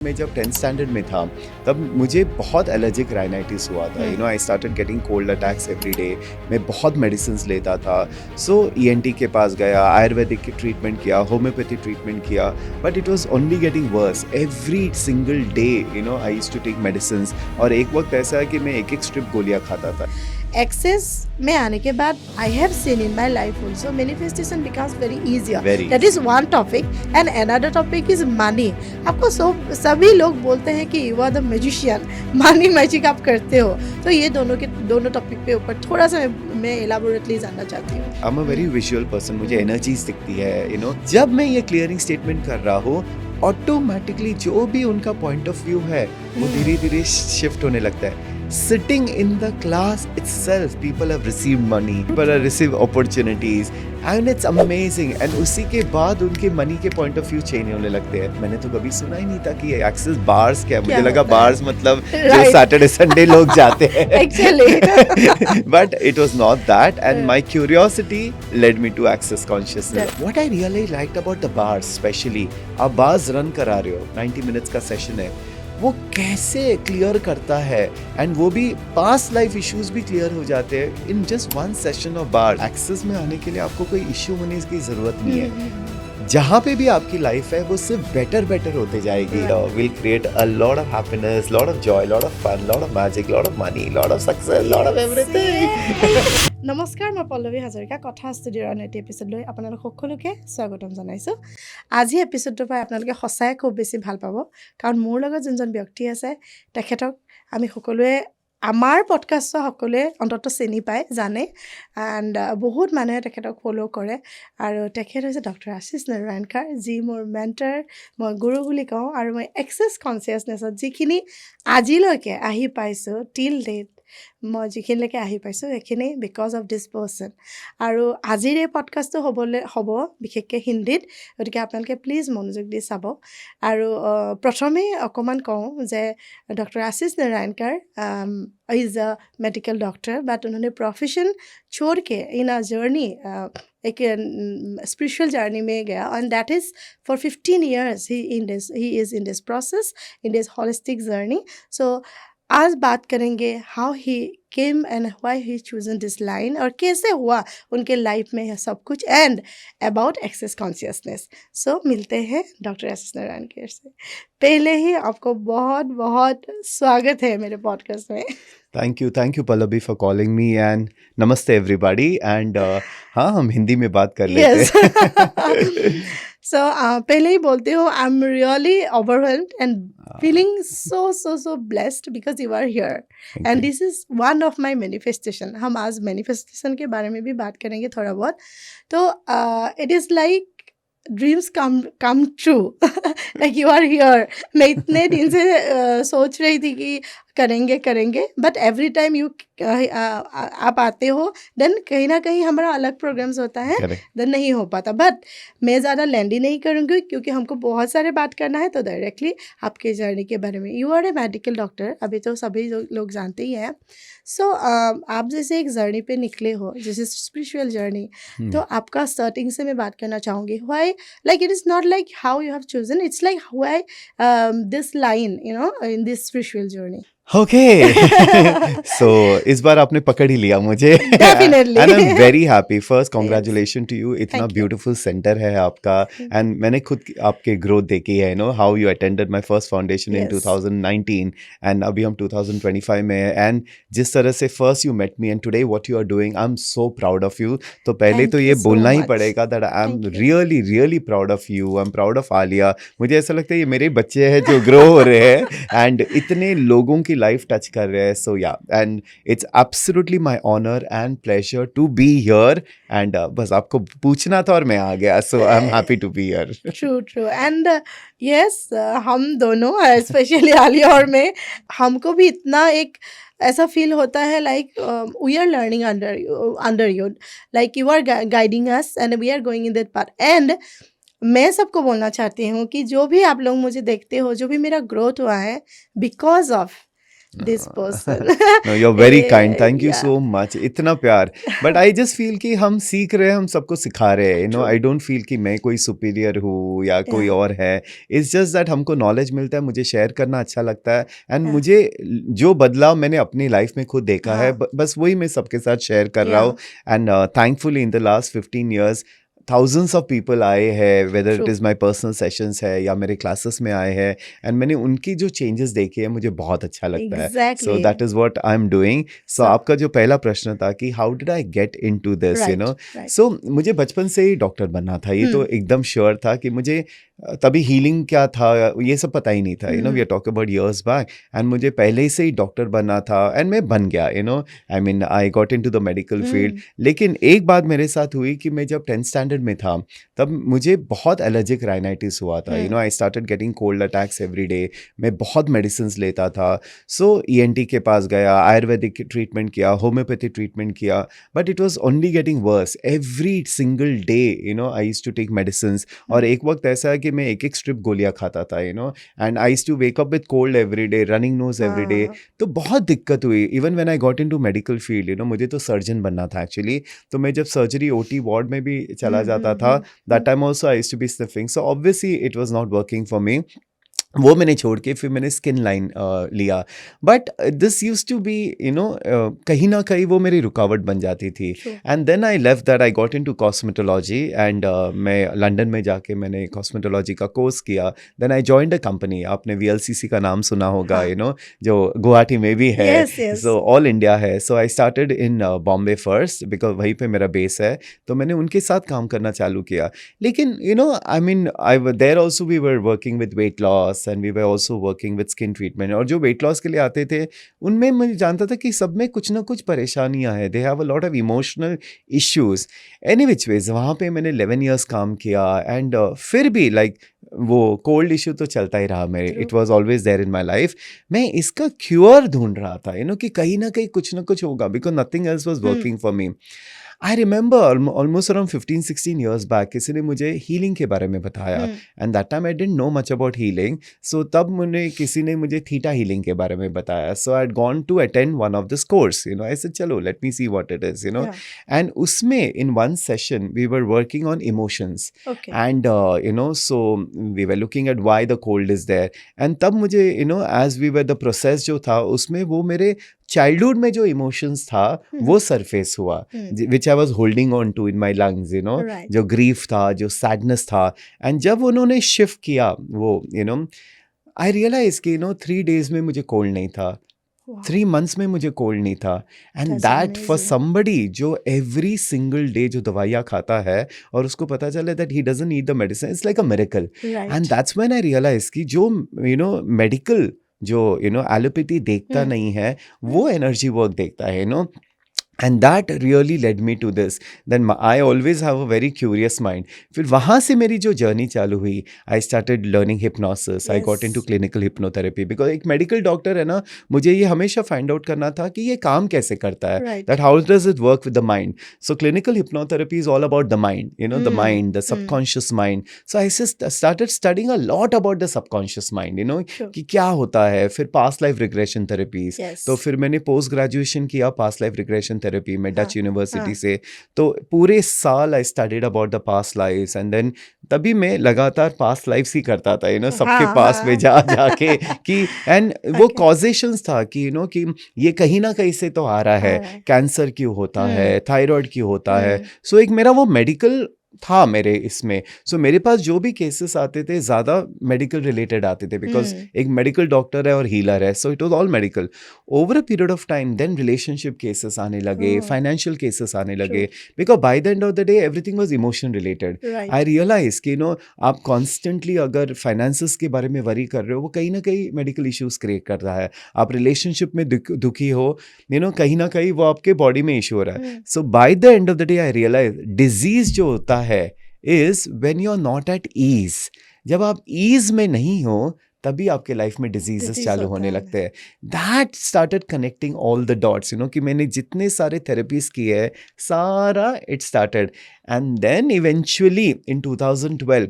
मैं जब 10th standard में था तब मुझे बहुत एलर्जिक राइनाइटिस हुआ था। I started getting cold attacks every day. मैं बहुत मेडिसिन्स लेता था। सो ईएनटी के पास गया, आयुर्वेदिक की ट्रीटमेंट किया, होम्योपैथी ट्रीटमेंट किया, but it was only getting worse every single day. I used to take medicines और एक वक्त ऐसा है कि मैं एक एक स्ट्रिप गोलियां खाता था। एक्सेस में आने के बाद I have seen in my life also manifestation becomes very easier. Very that is one topic and another topic is money. आपको सभी लोग बोलते हैं कि you are the magician, money magic आप करते हो। तो ये दोनों टॉपिक पे ऊपर थोड़ा सा मैं एलाबोरेटली जानना चाहती हूँ। I am a very visual person, मुझे एनर्जीज दिखती है। जब मैं ये क्लियरिंग स्टेटमेंट कर रहा हूँ, ऑटोमेटिकली जो भी उनका पॉइंट ऑफ व्यू है वो धीरे धीरे शिफ्ट होने लगता है। Sitting in the class itself, people have received money, people have received opportunities, and it's amazing. And उसी के बाद उनके मनी के पॉइंट ऑफ व्यू चेंज होने लगते हैं। मैंने तो कभी सुना ही नहीं था कि एक्सेस बार्स क्या है। मुझे लगा बार्स मतलब जो सैटरडे संडे लोग जाते हैं। Actually. But it was not that, and my curiosity led me to access consciousness. What I really liked about the bars, especially, आप bars run करा रहे हो, 90 minutes का सेशन है, वो कैसे क्लियर करता है, एंड वो भी पास्ट लाइफ इश्यूज भी क्लियर हो जाते हैं in just one session of bar. Access में आने के लिए आपको कोई इश्यू होने की जरूरत नहीं है। जहाँ पे भी आपकी लाइफ है वो सिर्फ बेटर होते जाएगी। Will create a lot of happiness, lot of joy, lot of fun, lot of magic, lot of money, lot of success, lot of everything. নমস্কাৰ, মই পল্লৱী হাজৰিকা কথা ষ্টুডিঅ'ৰ আন এটি এপিছ'ড লৈ আপোনালোক সকলোকে স্বাগতম জনাইছোঁ। আজি এপিছ'ডটোৰ পৰা আপোনালোকে সঁচাই খুব বেছি ভাল পাব, কাৰণ মোৰ লগত যোনজন ব্যক্তি আছে তেখেতক আমি সকলোৱে আমাৰ পডকাষ্টৰ সকলোৱে অন্ততঃ চিনি পায়, জানে, এণ্ড বহুত মানুহে তেখেতক ফ'ল' কৰে। আৰু তেখেত হৈছে ডক্টৰ আশীষ নাৰায়ণকাৰ, যি মোৰ মেণ্টাৰ, মই গুৰু বুলি কওঁ। আৰু মই এক্সেছ কনচিয়াছনেছত যিখিনি আজিলৈকে আহি পাইছোঁ, টিল ডেট মই যিখিনিলৈকে আহি পাইছোঁ সেইখিনি বিকজ অফ দিছ পাৰ্চন। আৰু আজিৰ এই পডকাষ্টটো হ'ব বিশেষকৈ হিন্দীত, গতিকে আপোনালোকে প্লিজ মনোযোগ দি চাব। আৰু প্ৰথমেই অকণমান কওঁ যে doctor Ashish Narayankar is a medical doctor, but उन्होंने प्रोफेशन छोड़ के इन अ जर्नी एक स्पिरिचुअल जर्नी में गया, and that is for 15 years he is in this process, in this holistic journey. So आज बात करेंगे how he came and why he chosen this line, और कैसे हुआ उनके लाइफ में यह सब कुछ, and about Access Consciousness. So मिलते हैं डॉक्टर आशीष नारायणकर से। पहले ही आपको बहुत बहुत स्वागत है मेरे पॉडकास्ट में। Thank you Pallavi for calling me, and नमस्ते एवरीबॉडी। एंड हाँ, हम हिंदी में बात कर लेते हैं। सो पहले ही बोलते हो, I am really overwhelmed and feeling so blessed because you are here, and this is one of my manifestation। हम आज manifestation के बारे में भी बात करेंगे थोड़ा बहुत। तो it is like dreams come true, like you are here. मैं इतने दिन से सोच रही थी कि करेंगे, बट एवरी टाइम आप आते हो, देन कहीं ना कहीं हमारा अलग प्रोग्राम्स होता है, देन नहीं हो पाता। बट मैं ज़्यादा लैंडी नहीं करूँगी क्योंकि हमको बहुत सारे बात करना है। तो डायरेक्टली आपके जर्नी के बारे में, you are a medical doctor, अभी तो सभी लोग जानते ही हैं। सो आप जैसे एक जर्नी पे निकले हो, जैसे स्पिरिचुअल जर्नी, तो आपका स्टार्टिंग से मैं बात करना चाहूँगी। Why, like it is not like how you have chosen, it's like why this line, in this spiritual journey। Okay. So इस बार आपने पकड़ ही लिया मुझे। Definitely। And I'm very happy. First, congratulations to you. इतना Thank you। beautiful center है आपका, and मैंने खुद आपके growth देखी है, how you attended my first foundation in Yes। 2019, and अभी हम 2025 में हैं, and जिस तरह से first you met me and today what you are doing, I'm so proud of you। तो पहले Thank तो you ये so बोलना ही much। पड़ेगा that I'm Thank you। really proud of you। I'm proud of Alia. मुझे ऐसा लगता है ये मेरे बच्चे हैं जो grow हो रहे हैं, and इतने लोगों की लाइफ टच कर रहे हैं। So yeah, and it's absolutely my honour and pleasure to be here, एंड बस आपको पूछना था और मैं आ गया। So I am happy to be here. True and yes, हम दोनों, स्पेशली आलिया और मैं, हमको भी इतना एक ऐसा फील होता है, like we are learning under you, like you are guiding us and we are going in that path. And मैं सबको बोलना चाहती हूँ कि जो भी आप लोग मुझे देखते हो, जो भी मेरा ग्रोथ हुआ है, because of this person. No, you're very kind. Thank you Yeah, so much. इतना प्यार. But I just feel कि हम सीख रहे हैं, हम सबको सिखा रहे हैं. You know, true. I don't feel कि मैं कोई superior हूँ या कोई Yeah, और है. It's just that हमको knowledge मिलता है, मुझे share करना अच्छा लगता है. And yeah, मुझे जो बदलाव मैंने अपनी life में खुद देखा है, हाँ, बस वही मैं सबके साथ share कर रहा yeah, हूँ. And thankfully in the last 15 years, thousands of people आए हैं, whether it true. is my personal sessions है या मेरे classes में आए हैं, and मैंने उनकी जो changes देखे हैं मुझे बहुत अच्छा लगता है. So Exactly. that is what I'm doing. So So, आपका जो पहला प्रश्न था कि how did I get into this, you right, know? right. So मुझे बचपन से ही डॉक्टर बनना था. ये तो एकदम श्योर था कि मुझे तभी हीलिंग क्या था ये सब पता ही नहीं था. You know, we are talking about years back. And मुझे पहले से ही डॉक्टर बनना था and मैं बन गया. You know, I mean, I got into the medical field. लेकिन एक बात मेरे साथ हुई कि मैं जब 10th स्टैंडर्ड में था तब मुझे बहुत एलर्जिक राइनाइटिस हुआ था. You know, I started getting cold attacks every day. मैं बहुत मेडिसिन लेता था. So ENT के पास गया, आयुर्वेदिक ट्रीटमेंट किया, होम्योपैथी ट्रीटमेंट किया, but it was only getting worse every single day. You know, I used to take medicine. और एक वक्त ऐसा है कि मैं एक एक स्ट्रिप गोलियां खाता था. You know, and I used to wake up with cold every day, running nose every day. हाँ, तो बहुत दिक्कत हुई. Even when I got into medical field, you know, मुझे तो सर्जन बनना था एक्चुअली. तो मैं जब सर्जरी ओटी वार्ड में भी चला जाता था, that time also I used to be sniffing. So obviously it was not working for me. वो मैंने छोड़ के फिर मैंने स्किन लाइन लिया. But this use to be, you know, कहीं ना कहीं वो मेरी रुकावट बन जाती थी. true. And then I left that, I got into cosmetology. And मैं लंदन में जाके मैंने कॉस्मेटोलॉजी का कोर्स किया. Then I joined a company. आपने VLCC का नाम सुना होगा, हाँ. यू नो, जो गुवाहाटी में भी है. Yes, yes. So all India है. So I started in Bombay first because वहीं पे मेरा बेस है. तो मैंने उनके साथ काम करना चालू किया. लेकिन you know, I mean, I there also we were working with weight loss and we were also working with skin treatment. और जो वेट लॉस के लिए आते थे उनमें मैं जानता था कि सब में कुछ ना कुछ परेशानियां हैं. They have a lot of emotional issues. Any which ways वहाँ पे मैंने 11 years काम किया. एंड फिर भी लाइक वो कोल्ड इशू तो चलता ही रहा मेरे. True. It was always there in my life. मैं इसका क्योर ढूंढ रहा था, यू नो, कि कहीं ना कहीं कुछ ना कुछ होगा because nothing else was working for me. I remember almost around 15-16 years back किसी ने मुझे हीलिंग के बारे में बताया. And that time I didn't know much about healing. So तब किसी ने मुझे थीटा हीलिंग के बारे में बताया. So I had gone to attend one of this course. You know, I said चलो let me see what it is, you know. Yeah. And उसमें in one session we were working on emotions. Okay. And you know, so we were looking at why the cold is there. And तब मुझे, you know, as we were the process जो था उसमें वो मेरे childhood में जो emotions था वो सरफेस हुआ, which I was holding on to in my lungs. You know, Right. जो ग्रीफ था, जो सैडनेस था. एंड जब उन्होंने शिफ्ट किया वो, यू नो, आई रियलाइज कि, यू नो, 3 days में मुझे कोल्ड नहीं था. Wow. 3 months में मुझे कोल्ड नहीं था. And That's that for amazing. Somebody जो एवरी सिंगल डे जो दवाइयाँ खाता है और उसको पता चले that he doesn't need the medicine, it's like a miracle. Right. And that's when I realise कि जो, यू नो, मेडिकल जो, यू नो, एलोपैथी देखता नहीं है वो एनर्जी वर्क देखता है, you know. And that really led me to this. Then I always have a very curious mind. फिर वहाँ से मेरी जो जर्नी चालू हुई, I started learning hypnosis. I got Yes. into clinical hypnotherapy because एक मेडिकल डॉक्टर है ना, मुझे ये हमेशा फाइंड आउट करना था कि ये काम कैसे करता है. Right. That how does it work with the mind? So clinical hypnotherapy is all about the mind. You know, the mind, the subconscious mind. So I just started studying a lot about the subconscious mind. You know, Sure. कि क्या होता है. फिर past life regression therapies. Yes. तो फिर मैंने post graduation किया past life regression therapy में डच यूनिवर्सिटी हाँ. से. तो पूरे साल I studied about the past lifes. And then तभी मैं लगातार पास्ट लाइफ्स ही करता था, यू नो, सबके हाँ, पास हाँ. में जा जाके कि एंड वो Okay. कॉजेशंस था कि, यू नो, कि ये कहीं ना कहीं से तो आ रहा है. आ रहा है. कैंसर क्यों होता है, थायराइड क्यों होता है. हम्म. सो एक मेरा वो मेडिकल था मेरे इसमें. सो मेरे पास जो भी केसेस आते थे ज़्यादा मेडिकल रिलेटेड आते थे बिकॉज एक मेडिकल डॉक्टर है और हीलर है. So it was all medical. Over a period of time then relationship cases आने लगे, Oh. फाइनेंशियल केसेस आने लगे because by the end of the day everything was emotion related. Right. I realise कि, you know, आप constantly अगर finances के बारे में वरी कर रहे हो वो कहीं ना कहीं मेडिकल इश्यूज क्रिएट कर रहा है. आप रिलेशनशिप में दुखी हो, यू नो, कहीं ना कहीं वो आपके बॉडी में इशू हो रहा है. So by the end of the day I realise disease जो होता है is when you are not at ease. जब आप ईज में नहीं हो तभी आपके लाइफ में डिजीजेस Disease चालू होता होने है. लगते हैं. That started connecting all the dots, you know, कि मैंने जितने सारे थेरेपीज किए हैं सारा it started. And then eventually in 2012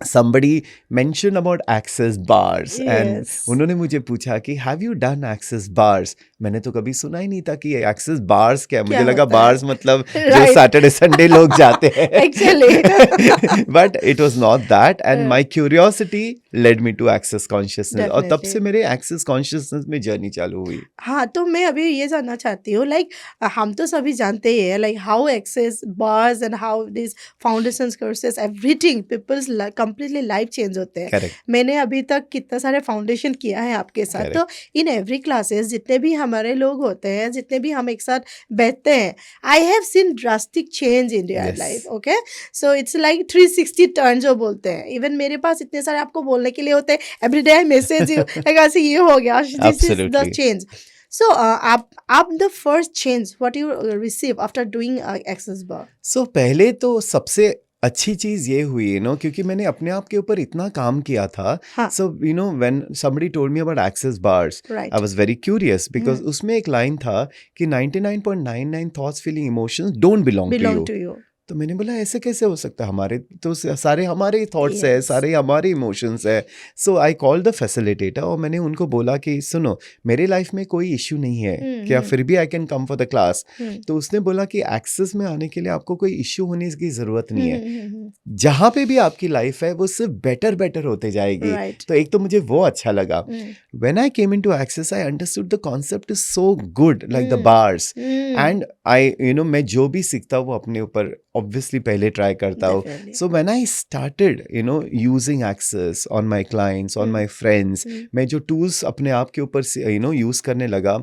somebody mentioned about Access bars and Yes. उन्होंने मुझे पूछा कि have you done Access bars? मैंने तो कभी सुना ही नहीं था कि Access bars क्या है। मुझे क्या लगा होता है? bars मतलब जो Right. सैटरडे संडे लोग जाते हैं Actually. but it was not that and my curiosity led me to Access consciousness और तब से Definitely. मेरे Access consciousness में जर्नी चालू हुई। हाँ, तो मैं अभी ये जानना चाहती हूँ लाइक हम तो सभी जानते ही हैं like how Access Bars and how this foundations courses everything peoples completely life change होते हैं। Correct. मैंने अभी तक कितना सारे फाउंडेशन किया है आपके साथ, Correct. तो इन एवरी क्लासेस जितने भी हमारे लोग होते हैं, जितने भी हम एक साथ बैठते हैं, आई have scene drastic change in their Yes. Life. Okay, so it's like 360 turn जो बोलते हैं। इवन मेरे पास इतने सारे आपको बोलने के लिए होते हैं, everyday I message you like ऐसे ये हो गया, this is the Absolutely. Change. So, आप the first change what you receive after doing Access Bar? So पहले तो सबसे अच्छी चीज ये हुई क्योंकि मैंने अपने आप के ऊपर इतना काम किया था। हाँ, So when somebody told me about Access bars, right. I was very curious because उसमें एक लाइन था कि 99.99 thoughts, feeling, emotions don't belong to Belong you. to you. तो मैंने बोला ऐसे कैसे हो सकता है, हमारे तो सारे हमारे थॉट्स है, Yes. सारे हमारे इमोशंस है। So I call the facilitator और मैंने उनको बोला कि सुनो मेरे लाइफ में कोई इशू नहीं है, क्या फिर भी I can come for the class? तो उसने बोला कि एक्सेस में आने के लिए आपको कोई इशू होने की जरूरत नहीं है, जहाँ पे भी आपकी लाइफ है वो सिर्फ बेटर बेटर होते जाएगी। Right. तो एक तो मुझे वो अच्छा लगा। When I came into Access, I understood the concept is so good, like the bars. And I मैं जो भी सीखता हूँ वो अपने ऊपर obviously पहले ट्राई करता हूँ। Definitely. So when I started using Access on my clients, on my friends, मैं जो tools अपने आप के ऊपर यूज करने लगा,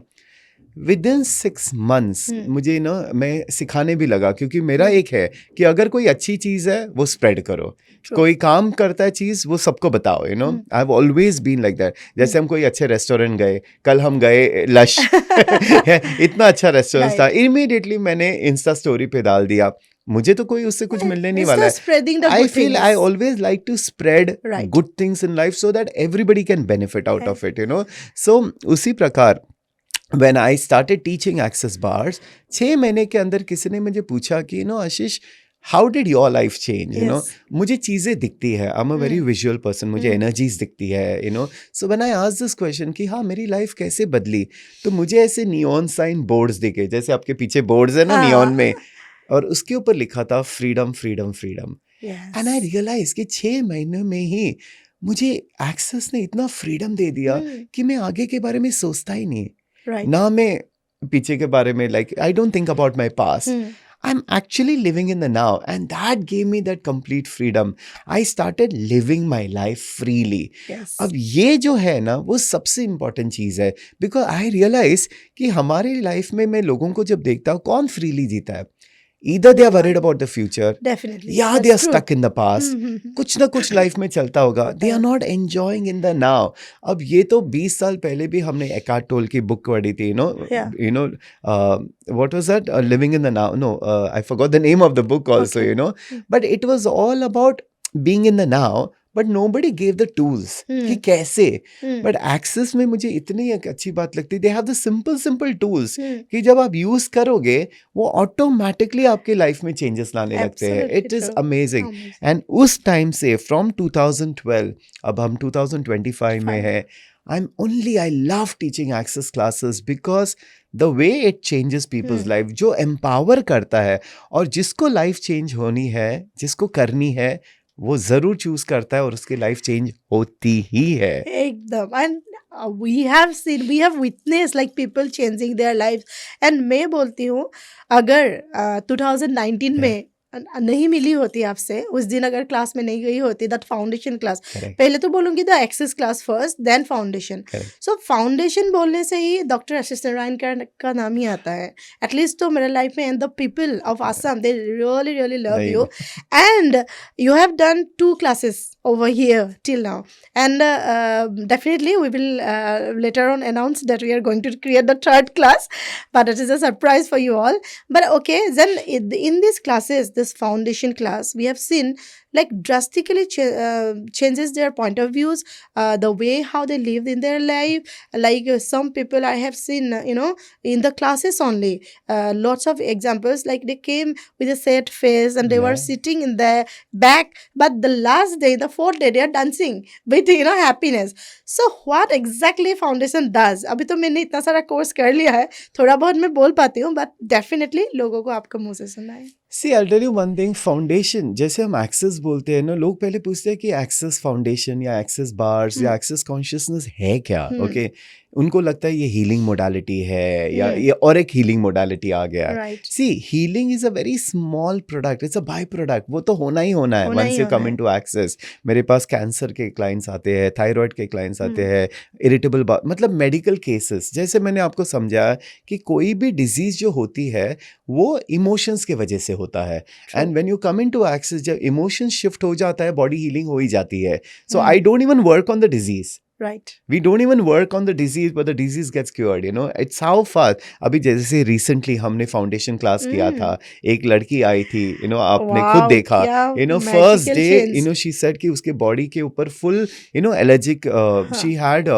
विदिन 6 months मुझे मैं सिखाने भी लगा, क्योंकि मेरा एक है कि अगर कोई अच्छी चीज है वो स्प्रेड करो, True. कोई काम करता है चीज वो सबको बताओ। I have always been like that. जैसे हम कोई अच्छे रेस्टोरेंट गए, कल हम गए लश इतना अच्छा रेस्टोरेंट था, इमीडिएटली मैंने इंस्टा स्टोरी पे डाल दिया। मुझे तो कोई उससे कुछ मिलने नहीं वाला है। I feel I always like to spread good things in life so that everybody can benefit out of it, so उसी प्रकार when I started teaching Access bars, 6 महीने के अंदर किसी ने मुझे पूछा कि आशीष how did your life change? Yes. मुझे चीजें दिखती है, I'm a very visual person, मुझे एनर्जीज दिखती है, so when I asked this question कि हाँ मेरी लाइफ कैसे बदली, तो मुझे ऐसे नियॉन साइन बोर्ड्स दिखे, जैसे आपके पीछे बोर्ड्स है ना नियॉन में, और उसके ऊपर लिखा था freedom freedom freedom. And I realise कि 6 महीने में ही मुझे एक्सेस ने इतना फ्रीडम दे दिया कि मैं आगे के बारे में सोचता ही नहीं। Right. ना मैं पीछे के बारे में, like I don't think about my past. I'm actually living in the now, and that gave me that complete freedom. I started living my life freely. Yes. अब ये जो है ना वो सबसे इम्पोर्टेंट चीज है, because I realize कि हमारे लाइफ में मैं लोगों को जब देखता हूँ कौन फ्रीली जीता है, either they are worried about the future, Definitely. या That's they are true. stuck in the past. कुछ ना कुछ लाइफ में चलता होगा, they are not enjoying in the now. अब ये तो 20 साल पहले भी हमने एकार्ट टोल की बुक पढ़ी थी, Yeah. what was that? Living in the now. No, I forgot the name of the book also, Okay. but it was all about being in the now. But nobody gave the tools कि कैसे। But Access में मुझे इतनी एक अच्छी बात लगती, they have the simple tools कि जब आप यूज करोगे वो ऑटोमेटिकली आपके लाइफ में चेंजेस लाने लगते हैं। Absolutely it is true. Amazing. Amazing. And उस टाइम से फ्रॉम 2012 अब हम 2025 में है, I love teaching Access classes because the way it changes people's life, जो empower करता है, और जिसको लाइफ चेंज होनी है, जिसको करनी है, वो जरूर चूज करता है और उसकी लाइफ चेंज होती ही है। एकदम। And we have witnessed like people changing their lives. and मैं बोलती हूँ अगर 2019 में नहीं मिली होती आपसे, उस दिन अगर क्लास में नहीं गई होती, दैट फाउंडेशन क्लास, Correct. पहले तो बोलूंगी the Access class first then foundation. Correct. So foundation बोलने से ही डॉक्टर आशीष नारायण का नाम ही आता है, एटलीस्ट तो मेरे लाइफ में। And the people of Assam they really love Right. You, and you have done 2 classes over here till now, and definitely we will later on announce that we are going to create the 3rd class, but it is a surprise for you all. But okay, then in these classes, this foundation class, we have seen like drastically changes their point of views, the way how they live in their life. Like some people I have seen, in the classes only, lots of examples, like they came with a sad face and they were Yeah. sitting in the back, but the last day, the fourth day, they are dancing with happiness. So what exactly foundation does? अभी तो मैंने इतना सारा course कर लिया है, थोड़ा बहुत मैं बोल पाती हूँ, बट डेफिनेटली लोगों को आपका मुंह से सुनना है. See I tell you one thing, foundation जैसे हम एक्सेस बोलते हैं ना, लोग पहले पूछते हैं कि एक्सेस फाउंडेशन या एक्सेस बार्स या एक्सेस कॉन्शियसनेस है क्या. ओके, उनको लगता है ये हीलिंग मोडालिटी है या ये और एक हीलिंग मोडालिटी आ गया है. Right. See healing is a very small product, it's a by product. वो तो होना ही होना है होना ही वंस यू होना कम है. Into Access. मेरे पास कैंसर के क्लाइंट्स आते हैं, थायराइड के क्लाइंट्स आते हैं, इरिटेबल मतलब मेडिकल केसेस. जैसे मैंने आपको समझाया कि कोई भी डिजीज जो होती है वो इमोशंस के वजह से होता है. And when you come into Access, जब इमोशन शिफ्ट हो जाता है, बॉडी हीलिंग हो ही जाती है. So I don't even work on the disease. Right. We don't even work on the disease, but the disease gets cured. It's how fast. अभी जैसे रिसेंटली हमने फाउंडेशन क्लास किया था, एक लड़की आई थी, आपने खुद Wow, देखा, क्या first magical day, change. She said कि उसके बॉडी के ऊपर full, allergic, she had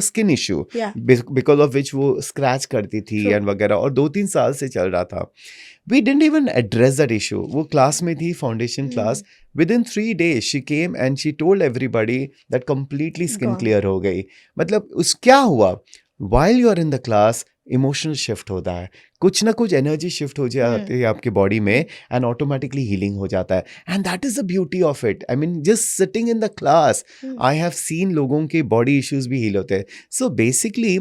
skin issue, Yeah. Because of which वो स्क्रैच करती थी True. एंड वगैरह, और 2-3 साल से चल रहा था. We didn't even address that issue. वो क्लास में थी, foundation class. Within 3 days she came and she told everybody that completely skin Gone. clear हो गई. मतलब उस क्या हुआ? While you are in the class, emotional shift होता है, कुछ ना कुछ एनर्जी शिफ्ट हो जाती है आपके बॉडी में, एंड ऑटोमेटिकली हीलिंग हो जाता है. And that is the beauty of it. I mean just sitting in the class, I have scene लोगों के बॉडी इश्यूज भी हील होते हैं. सो बेसिकली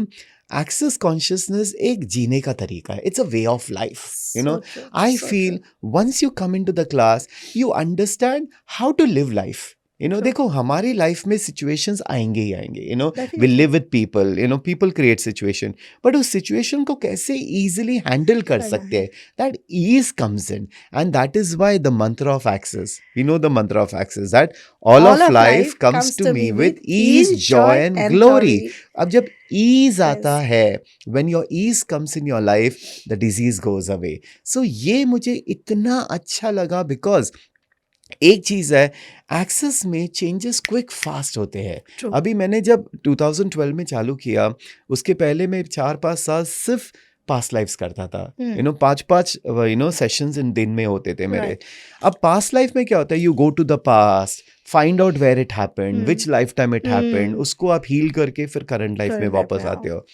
एक्सेस कॉन्शियसनेस एक जीने का तरीका है. It's a way of life. So true, I so feel true. once you come into the class, you understand how to live life. True. देखो हमारी लाइफ में सिचुएशंस आएंगे ही आएंगे. we Definitely. live with people. people create situation. but उस situation को कैसे easily handle कर करना सकते हैं, that ease comes in. and that is why the mantra of access, the mantra of access, that all of life comes to me with ease, joy and glory. अब जब ease आता है, when your ease comes in your life, the disease goes away. so ये मुझे इतना अच्छा लगा, because एक चीज है, एक्सेस में चेंजेस क्विक फास्ट होते हैं. True. अभी मैंने जब 2012 में चालू किया, उसके पहले मैं 4-5 साल सिर्फ पास्ट लाइफ्स करता था. 5-5 सेशंस इन दिन में होते थे मेरे. Right. अब पास्ट लाइफ में क्या होता है, you go to the past, find out where it happened, which life time it happened, उसको आप हील करके फिर करंट लाइफ में Current life वापस में आते हो.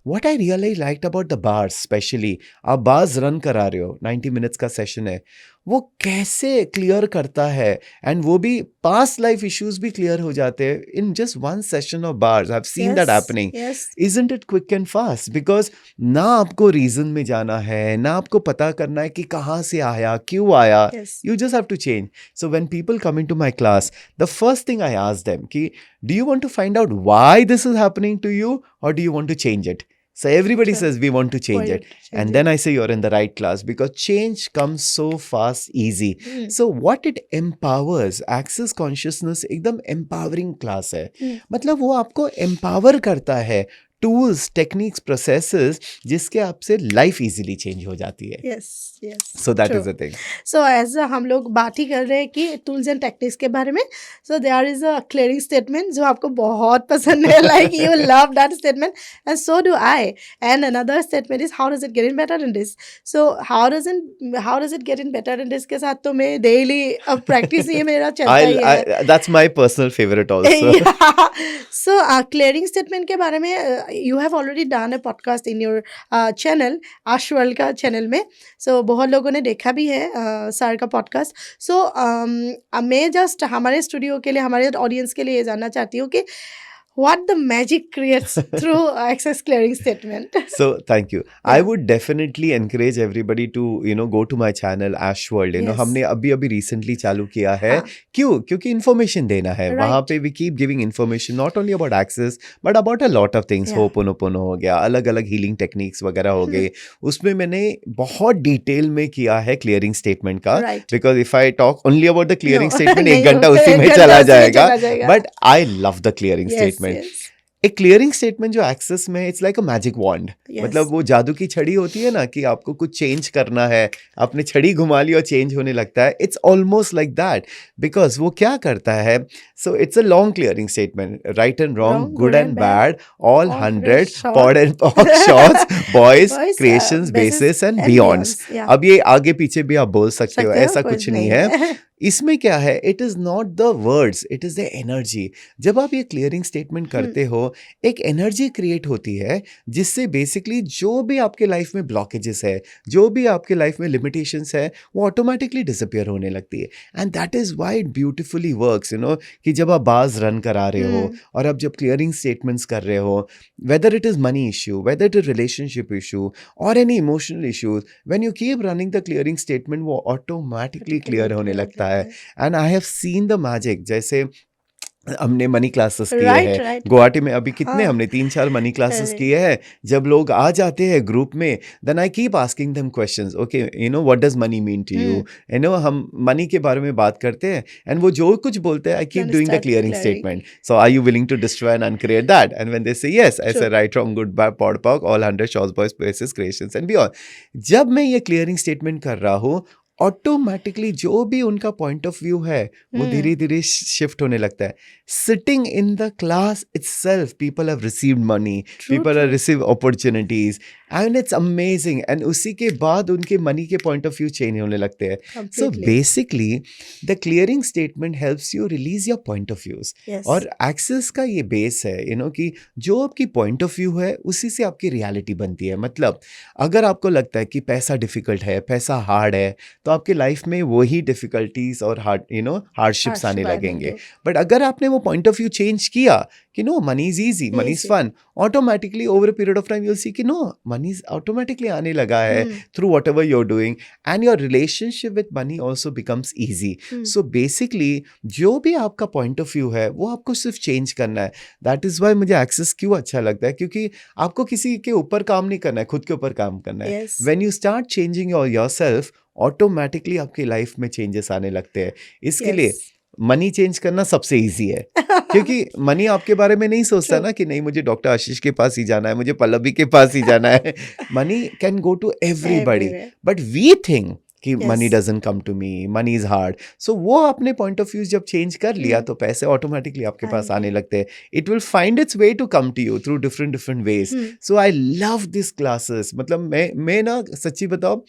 What I really liked about the bars, especially, आप बार्स रन करा रहे हो, 90 मिनट्स का सेशन है, वो कैसे क्लियर करता है, एंड वो भी पास्ट लाइफ इश्यूज भी क्लियर हो जाते हैं in just one session of bars. I have seen that happening. Yes. Isn't it quick and fast? Because ना आपको रीजन में जाना है, ना आपको पता करना है कि कहाँ से आया, क्यों आया. Yes. You just have to change. So when people come into my class, the first thing I ask them कि do you want to find out why this is happening to you, or do you want to change it? So everybody Sure. says we want to change Why it. change And it? then I say you're in the right class, because change comes so fast, easy. So what it empowers, access consciousness एकदम empowering class है. मतलब वो आपको empower करता है, tools, techniques, processes, जिसके आपसे life easily change हो जाती है. Yes, yes. So that True. Is the thing. So as हम लोग बात ही कर रहे हैं कि टूल्स एंड टेक्निक्स के बारे में, so there is a clearing statement जो आपको बहुत पसंद है, like you love that statement and so do I. And another statement is how does it get in better in this? So how does it get in better in this के साथ तो मैं daily अब practice ये मेरा चलता ही है. That's my personal favorite also. Yeah. So clearing statement के बारे में you have already done a podcast in your channel, आश वर्ल्ड का चैनल में. So बहुत लोगों ने देखा भी है सर का पॉडकास्ट. सो मैं जस्ट हमारे स्टूडियो के लिए, हमारे ऑडियंस के लिए ये जानना चाहती हूँ कि what the magic creates through access clearing statement. So thank you. I would definitely encourage everybody to go to my channel Ash World. Yes. हमने अभी recently चालू किया है. हाँ. क्यों? क्योंकि information देना है. Right. वहाँ पे we keep giving information not only about access but about a lot of things. Yeah. Ho'oponopono हो गया, अलग-अलग healing techniques वगैरह हो गए. उसमें मैंने बहुत डिटेल में किया है clearing statement का. Right. Because if I talk only about the clearing No. statement, नहीं एक घंटा होता, उसी एक में घंटा चला उसी में जाएगा. चला जाएगा. But I love the clearing Yes, statement. yes. एक क्लियरिंग स्टेटमेंट जो एक्सेस में it's like a magic wand, Yes. मतलब वो जादू की छड़ी होती है ना कि आपको कुछ चेंज करना है, आपने छड़ी घुमा ली और चेंज होने लगता है. It's almost like that because वो क्या करता है. So it's a long clearing statement, right and wrong, Wrong, good and bad, all all 100, short, pod and pock, shorts, boys, boys, creations, basis basis and and बियॉन्ड्स. beyonds. Yeah. अब ये आगे पीछे भी आप बोल सकते हो, ऐसा कोई कुछ नहीं है. इसमें क्या है, it is not the words, it is the energy. जब आप ये क्लियरिंग स्टेटमेंट करते हो, एक एनर्जी क्रिएट होती है जिससे बेसिकली जो भी आपके लाइफ में ब्लॉकेजेस है, जो भी आपके लाइफ में लिमिटेशंस है, वो ऑटोमेटिकली डिसअपियर होने लगती है. And that is why it beautifully works, कि जब आप बाज रन करा रहे हो और आप जब क्लियरिंग स्टेटमेंट्स कर रहे हो, whether it is money issue, whether it is relationship issue और any emotional issues, when you keep running the clearing statement, वो ऑटोमेटिकली क्लियर होने लगता है. And I have seen the magic. जैसे हमने मनी क्लासेस किए Right, हैं right. Guwahati में, अभी कितने हाँ. हमने 3-4 मनी क्लासेस Correct. किए हैं. जब लोग आ जाते हैं ग्रुप में, then I keep asking them questions. Okay, what does money mean to you, हम मनी के बारे में बात करते हैं एंड वो जो कुछ बोलते हैं, I keep Then doing the start clearing clearing. Statement. So are you willing to destroy and create that, and when they say yes, I say True. Right, wrong, good, bad, POD, POC, all 100, shorts, boys, places, creations and beyond. जब मैं ये clearing statement कर रहा हूँ, automatically जो भी उनका point of view है वो धीरे धीरे शिफ्ट होने लगता है. Sitting in the class itself, people have received money, True, people have true. Received opportunities, and it's amazing. And उसी के बाद उनके मनी के पॉइंट ऑफ व्यू चेंज होने लगते हैं. सो Completely. Basically the clearing statement helps you release your point of views. Yes. और access का ये बेस है, कि जो आपकी पॉइंट ऑफ व्यू है उसी से आपकी रियलिटी बनती है. मतलब अगर आपको लगता है कि पैसा डिफिकल्ट है, पैसा हार्ड है, तो आपके लाइफ में वही डिफिकल्टीज और हार्डशिप्स आने Harsh लगेंगे. बनेंगे. बट अगर आपने वो पॉइंट ऑफ व्यू चेंज किया कि no, money is easy, money is Easy. Fun, automatically over a period of time you will see कि नो, मनी ऑटोमेटिकली आने लगा है through whatever you are doing, and your relationship with money also becomes easy. So basically जो भी आपका point of view है वो आपको सिर्फ चेंज करना है. दैट इज वाई मुझे एक्सेस क्यों अच्छा लगता है, क्योंकि आपको किसी के ऊपर काम नहीं करना है, खुद के ऊपर काम करना है. Yes. When you start changing yourself, automatically आपकी लाइफ में चेंजेस आने लगते हैं. इसके लिए Yes. मनी चेंज करना सबसे इजी है, क्योंकि मनी आपके बारे में नहीं सोचता True. ना कि नहीं मुझे डॉक्टर आशीष के पास ही जाना है, मुझे पल्लवी के पास ही जाना है. Money can go to everybody, Everywhere. But we think कि Yes. Money doesn't come to me, money is hard. So वो अपने पॉइंट ऑफ व्यू जब चेंज कर लिया तो पैसे ऑटोमेटिकली आपके पास आने लगते हैं. It will find its way to come to you through different ways. So I love this classes. मतलब मैं ना सच्ची बताओ,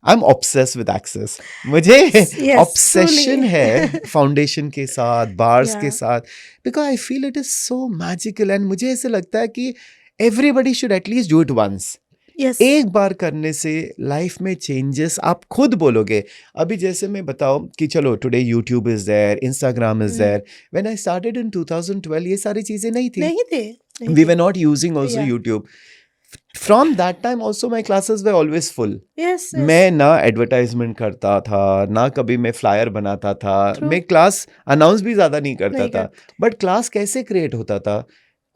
I am obsessed with Access. मुझे Yes, ऑब्सेशन truly. है फाउंडेशन के साथ, बार्स के Yeah. साथ, because I feel it is so magical. And मुझे ऐसे लगता है कि everybody should at least do it once. Yes. एक बार करने से लाइफ में चेंजेस आप खुद बोलोगे. अभी जैसे मैं बताओ कि चलो today YouTube is there, Instagram is there. When I started in 2012 ये सारी चीजें नहीं थी. नहीं थे. We were not using also Yeah. YouTube. From that time also my classes were always full. Yes. Yes. मैं ना एडवर्टाइजमेंट करता था, ना कभी मैं फ्लायर बनाता था. True. मैं क्लास अनाउंस भी ज़्यादा नहीं करता नहीं था. बट क्लास कैसे क्रिएट होता था,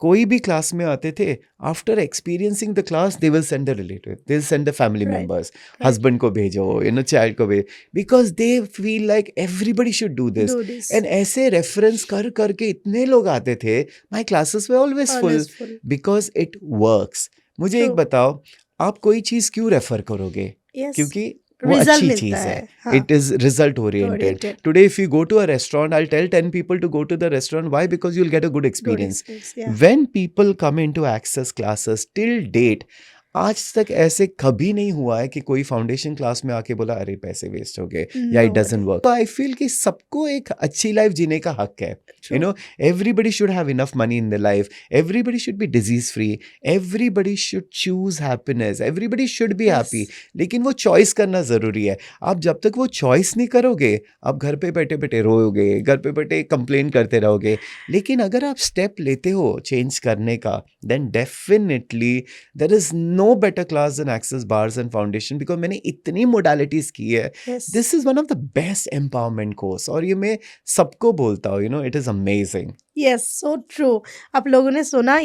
कोई भी क्लास में आते थे, after experiencing the class they will send the relative, they will send the family Right. Members, husband को भेजो, चाइल्ड को भेजो, because they feel like everybody should do this. Do this. And ऐसे रेफरेंस कर करके इतने लोग आते थे. My classes way always full Always full. Because it works. मुझे एक True. बताओ, आप कोई चीज़ क्यों रेफर करोगे? Yes. क्योंकि वो Result अच्छी मिलता चीज है. हाँ. It is result oriented. Oriented. Today if you go to a restaurant, I'll tell 10 people to go to the restaurant. Why? Because you'll get a good Good experience. Yeah. When people come into access classes till date, आज तक ऐसे कभी नहीं हुआ है कि कोई foundation class में आके बोला अरे पैसे वेस्ट हो गए या इट डजंट वर्क. तो आई फील कि सबको एक अच्छी लाइफ जीने का हक है. True. Everybody should have enough money in their life. Everybody should be disease free. Everybody should choose happiness. Everybody should be Yes. happy. लेकिन वो चॉइस करना ज़रूरी है. आप जब तक वो चॉइस नहीं करोगे, आप घर पे बैठे बैठे रोओगे, घर पे बैठे कंप्लेन करते रहोगे. लेकिन अगर आप स्टेप लेते हो चेंज करने का, then definitely there is no better class than Access Bars and foundation. Because मैंने इतनी मोडालिटीज की है. Yes. This is one of the best empowerment course. और ये मैं सबको बोलता हूँ, it is amazing. Yes, so true. आप लोगों ने सुना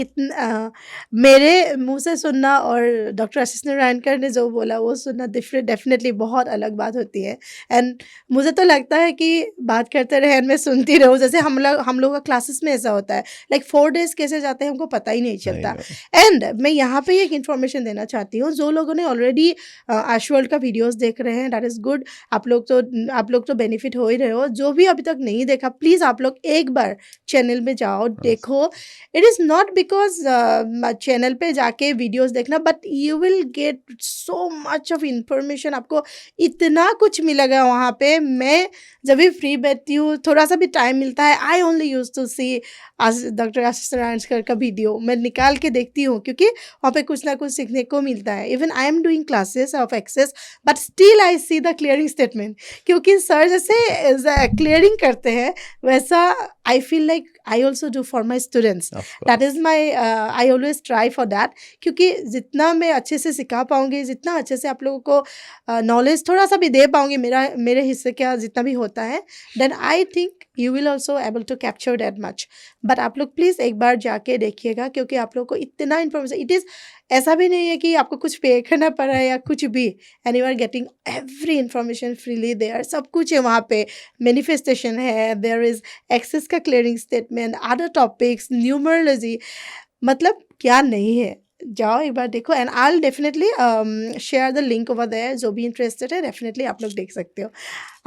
मेरे मुंह से सुनना और डॉक्टर आशीष नारायणकर ने जो बोला वो सुनना डेफिनेटली बहुत अलग बात होती है। एंड मुझे तो लगता है कि बात करते रहे and मैं सुनती रहूँ, जैसे हम लोग का क्लासेस में ऐसा होता है, लाइक 4 डेज कैसे जाते हैं हमको पता ही नहीं I चलता। know. एंड मैं यहाँ पे एक इन्फॉर्मेशन देना चाहती हूँ, जो लोगों ने ऑलरेडी आश वर्ल्ड का वीडियोस देख रहे हैं, दैट इज़ गुड। आप लोग तो बेनिफिट हो ही रहे हो। जो भी अभी तक नहीं देखा, प्लीज़ आप लोग एक बार चैनल में जाओ, देखो। It is not because channel पे जाके वीडियोस देखना, but you will get so much of information. आपको इतना कुछ मिलेगा वहाँ पे। मैं जब भी फ्री बैठती हूँ, थोड़ा सा भी टाइम मिलता है, I only use to see doctor Ashish Narayankar का वीडियो मैं निकाल के देखती हूँ, क्योंकि वहाँ पे कुछ ना कुछ सीखने को मिलता है। Even I am doing classes of Access, but still I see the clearing statement, क्योंकि सर जैसे क्लियरिंग करते हैं वैसा I feel like I also do for my students. Of course. That is my I always try for that, क्योंकि जितना मैं अच्छे से सिखा पाऊँगी, जितना अच्छे से आप लोगों को नॉलेज थोड़ा सा भी दे पाऊँगी, मेरे हिस्से का जितना भी होता है, then I think you will also able to capture that much. But आप लोग प्लीज़ एक बार जाके देखिएगा, क्योंकि आप लोग को इतना इन्फॉर्मेशन, इट इज़ ऐसा भी नहीं है कि आपको कुछ पे करना पड़ा है या कुछ भी, and you are getting every information freely there. सब कुछ है वहाँ पे। मैनिफेस्टेशन है, देयर इज़ एक्सेस का clearing statement, other topics, numerology, मतलब क्या नहीं है। जाओ एक बार देखो, and I will definitely share the link over there. जो भी इंटरेस्टेड है डेफिनेटली आप लोग देख सकते हो।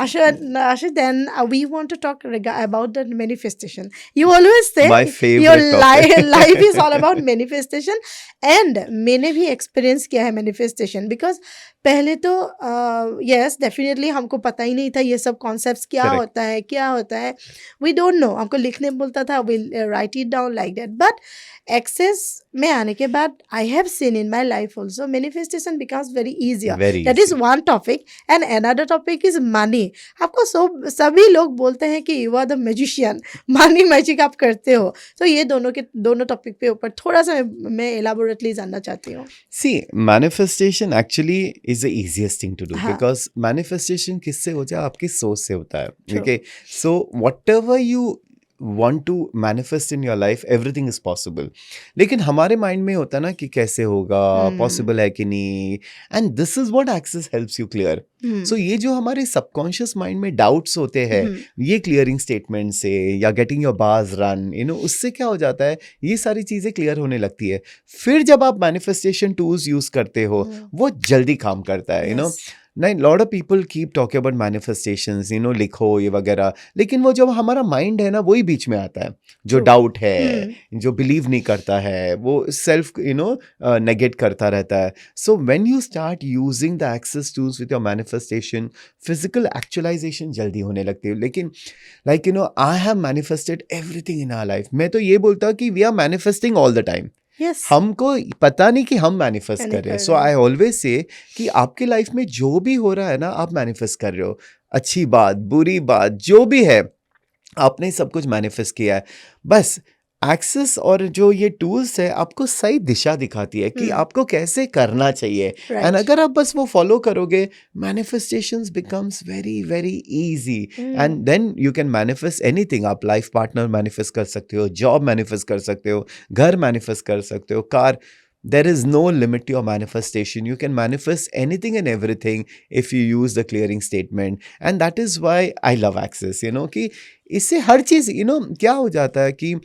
Asha, then we want to talk about the manifestation. You always say My your favorite topic. life is all about manifestation, and मैंने भी experience किया है manifestation, because पहले तो yes definitely हमको पता ही नहीं था ये सब concepts क्या Correct. होता है, we don't know। हमको लिखने बोलता था, we'll write it down like that, but access में आने के बाद I have seen in my life also manifestation becomes very easier. Very That is easy. one topic, and another topic is money। आपको सभी लोग बोलते हैं कि you are the magician, money magic आप करते हो। तो ये दोनों टॉपिक पे ऊपर थोड़ा सा मैं एलाबोरेटली जानना चाहती हूँ। See, manifestation actually is the easiest thing to do हाँ। because manifestation किससे हो जाए, आपकी सोच से होता है. True. Okay, so whatever you want to manifest in your life, everything is possible. लेकिन हमारे माइंड में होता है ना कि कैसे होगा, पॉसिबल है कि नहीं, and this is what Access helps you clear. So ये जो हमारे सबकॉन्शियस माइंड में डाउट्स होते हैं, ये क्लियरिंग स्टेटमेंट से या गेटिंग योर बार्स रन, उससे क्या हो जाता है, ये सारी चीजें क्लियर होने लगती है. फिर जब आप मैनिफेस्टेशन टूल्स यूज करते हो, वो जल्दी काम करता है. नहीं, lot of people keep talking about manifestations, लिखो ये वगैरह, लेकिन वो जब हमारा माइंड है ना, वही बीच में आता है. जो डाउट है, जो बिलीव नहीं करता है, वो सेल्फ नेगेट करता रहता है. So when you start using the Access tools with your manifestation, physical actualisation जल्दी होने लगती है. लेकिन I have manifested everything in our life. मैं तो ये बोलता हूँ कि we are manifesting all the time. Yes. हमको पता नहीं कि हम मैनिफेस्ट कर रहे हैं. सो आई ऑलवेज से कि आपके लाइफ में जो भी हो रहा है ना, आप मैनिफेस्ट कर रहे हो. अच्छी बात, बुरी बात, जो भी है, आपने सब कुछ मैनिफेस्ट किया है. बस एक्सेस और जो ये टूल्स है, आपको सही दिशा दिखाती है कि आपको कैसे करना चाहिए. एंड अगर आप बस वो फॉलो करोगे, manifestations becomes very very easy. And then you can manifest anything. आप लाइफ पार्टनर मैनिफेस्ट कर सकते हो, जॉब मैनिफेस्ट कर सकते हो, घर मैनिफेस्ट कर सकते हो, car. There is no limit to your manifestation. You can manifest anything and everything if you use the clearing statement. And that is why I love Access, कि इससे हर चीज़, क्या हो जाता है कि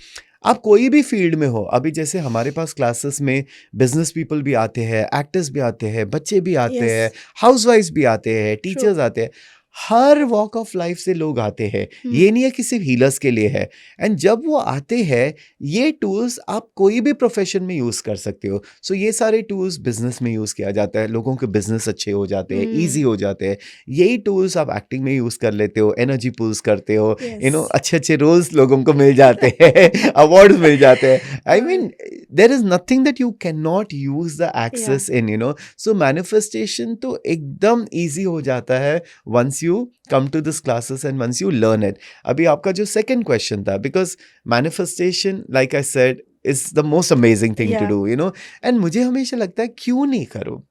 आप कोई भी फील्ड में हो. अभी जैसे हमारे पास क्लासेस में बिजनेस पीपल भी आते हैं, एक्टर्स भी आते हैं, बच्चे भी आते हैं, हाउसवाइफ्स भी आते हैं, टीचर्स आते हैं. हर वॉक ऑफ लाइफ से लोग आते हैं. ये नहीं है कि सिर्फ हीलर्स के लिए है. एंड जब वो आते हैं, ये टूल्स आप कोई भी प्रोफेशन में यूज कर सकते हो. सो ये सारे टूल्स बिजनेस में यूज किया जाता है. लोगों के बिजनेस अच्छे हो जाते हैं, इजी हो जाते हैं. यही टूल्स आप एक्टिंग में यूज कर लेते हो, एनर्जी पुल्स करते हो, अच्छे अच्छे रोल्स लोगों को मिल जाते हैं, अवार्ड्स मिल जाते हैं. I mean there is nothing that you can not use the Access in. So manifestation तो एकदम ईजी हो जाता है once you come to this classes and once you learn it. अभी आपका जो second question था, because manifestation, like I said, is the most amazing thing to do, and मुझे हमेशा लगता है क्यों नहीं करो,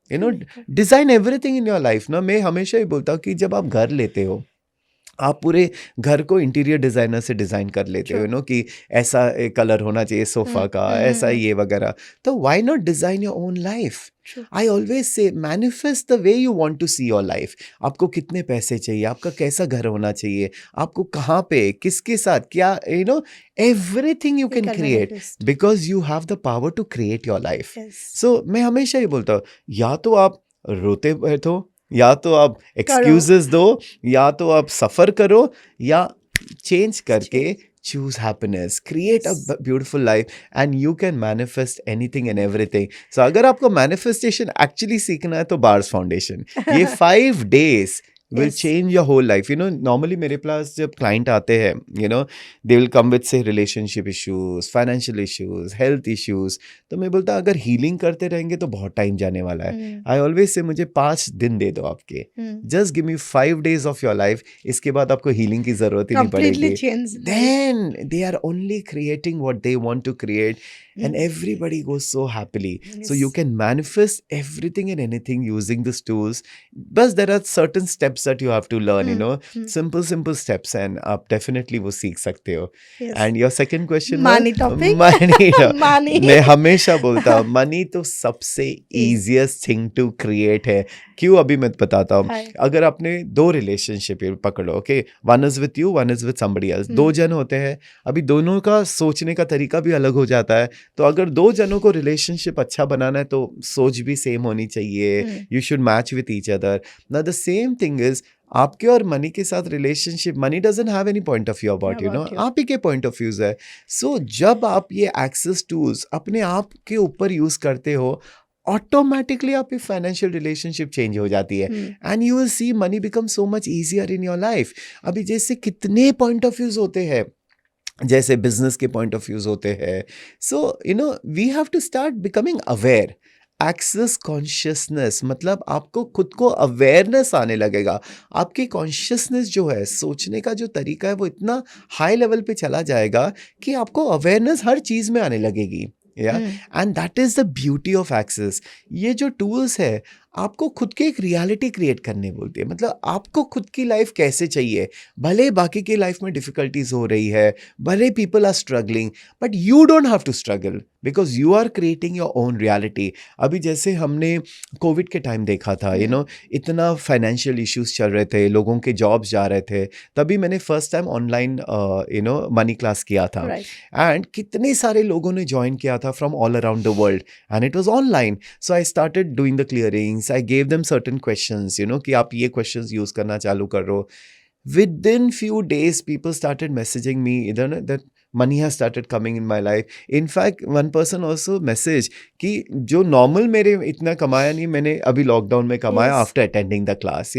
design everything in your life ना. मैं हमेशा ही बोलता हूँ कि जब आप घर लेते हो, आप पूरे घर को इंटीरियर डिजाइनर से डिजाइन कर लेते हो, True. नो कि ऐसा कलर होना चाहिए सोफा का, ऐसा ये वगैरह. तो why not design your own life? True. I always say manifest the way you want to see your life. आपको कितने पैसे चाहिए, आपका कैसा घर होना चाहिए, आपको कहाँ पे, किसके साथ, क्या, everything you You can can create manifest. Because you have the power to create your life. Yes. So मैं हमेशा ही बोलता हूँ, या तो आप रोते बैठो, या तो आप एक्सक्यूजेस दो, या तो आप सफर करो, या चेंज करके choose happiness, create a Yes. beautiful life, and you can manifest anything and everything. So अगर आपको manifestation actually सीखना है तो बार्स फाउंडेशन, ये 5 days will Yes. change your whole life. Normally मेरे पास जब client आते हैं, they will come with say relationship issues, financial issues, health issues. तो मैं बोलता अगर healing करते रहेंगे तो बहुत टाइम जाने वाला है. I always say मुझे 5 दिन दे दो आपके. Just give me 5 days of your life. इसके बाद आपको healing की जरूरत ही नहीं Completely पड़ेगी. change. Then they are only creating what they want to create, and everybody goes so happily. So you Yes. can manifest everything and anything using these tools. But there are certain steps that you have to learn, simple steps, and आप definitely वो सीख सकते हो. Yes. And your second question Money was topic. money. Money. मैं हमेशा बोलता हूँ money तो सबसे easiest thing to create है. क्यों? अभी मैं बताता हूँ. Hi. अगर आपने 2 रिलेशनशिप पकड़ो, okay, one is with you, one is with somebody else. 2 जन होते हैं, अभी दोनों का सोचने का तरीका भी अलग हो जाता है. तो अगर 2 जनों को रिलेशनशिप अच्छा बनाना है तो सोच भी सेम होनी चाहिए. You should match with each other. Now the same thing is आपके और मनी के साथ relationship, money doesn't have any point of view about About you. आप ही के पॉइंट ऑफ व्यूज है. सो जब आप ये एक्सेस टूल्स अपने आप के ऊपर यूज करते हो, ऑटोमेटिकली आपकी फाइनेंशियल रिलेशनशिप चेंज हो जाती है, and you will C money become so much easier in your life. अभी जैसे कितने पॉइंट ऑफ व्यूज होते हैं, जैसे बिजनेस के पॉइंट ऑफ व्यूज होते हैं. So we have to start becoming aware. Access Consciousness मतलब आपको खुद को अवेयरनेस आने लगेगा. आपकी कॉन्शियसनेस जो है, सोचने का जो तरीका है, वो इतना हाई लेवल पे चला जाएगा कि आपको अवेयरनेस हर चीज में आने लगेगी. And that is the beauty of Access. ये जो टूल्स है आपको खुद की एक रियलिटी क्रिएट करने बोलते हैं. मतलब आपको खुद की लाइफ कैसे चाहिए, भले बाकी की लाइफ में डिफिकल्टीज हो रही है, भले people are struggling, but you don't have to struggle because you are creating your own reality. अभी जैसे हमने कोविड के टाइम देखा था, इतना फाइनेंशियल इश्यूज चल रहे थे, लोगों के जॉब्स जा रहे थे, तभी मैंने first time online money class किया था. एंड कितने सारे लोगों ने ज्वाइन किया था from all around the world, and it was online. So I started doing the clearings. I gave them certain questions, कि आप ये questions use करना चालू करो. Within few days, people started messaging me, that money has started coming in my life. In fact, one person also messaged कि जो normal मेरे इतना कमाया नहीं, मैंने अभी लॉकडाउन में कमाया after attending the class,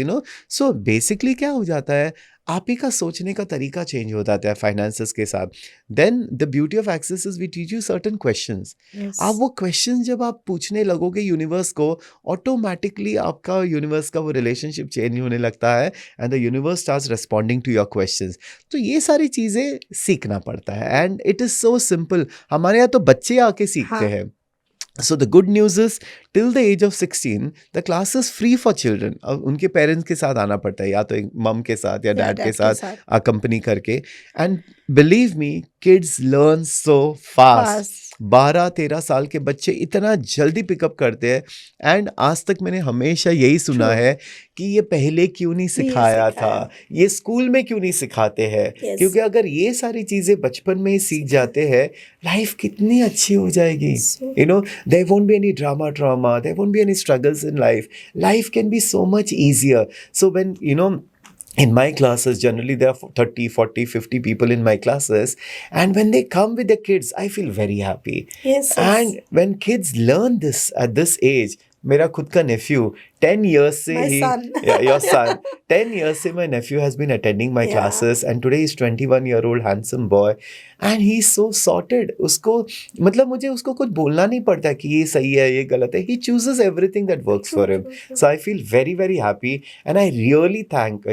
So basically क्या हो जाता है, आप ही का सोचने का तरीका चेंज हो जाता है फाइनेंसेस के साथ. Then the beauty of Access is we teach you certain questions. आप वो क्वेश्चन जब आप पूछने लगोगे यूनिवर्स को, ऑटोमेटिकली आपका यूनिवर्स का वो रिलेशनशिप चेंज होने लगता है, and the universe starts responding to your questions. तो ये सारी चीज़ें सीखना पड़ता है, and it is so simple. हमारे यहाँ तो बच्चे आके सीखते हैं. So the good news is till the age of 16 the class is free for children. अब उनके पेरेंट्स के साथ आना पड़ता है, या तो मम के साथ या डैड के साथ अकम्पनी करके. And believe me, kids learn so fast. 12-13 साल के बच्चे इतना जल्दी पिकअप करते हैं. एंड आज तक मैंने हमेशा यही सुना है कि ये पहले क्यों नहीं सिखाया था, ये स्कूल में क्यों नहीं सिखाते हैं. क्योंकि अगर ये सारी चीजें बचपन में ही सीख जाते हैं, लाइफ कितनी अच्छी हो जाएगी. there won't be any trauma, there won't be any struggles in life can be so much easier. So when in my classes, generally there are 30, 40, 50 people in my classes, and when they come with their kids, I feel very happy. Yes. And when kids learn this at this age, मेरा खुद का nephew 10 years से your son 10 years से my nephew has been attending my classes, and today he's 21-year-old handsome boy, and he's so sorted. उसको मतलब मुझे उसको कुछ बोलना नहीं पड़ता कि ये सही है ये गलत है. He chooses everything that works for him. So I feel very, very happy, and I really thank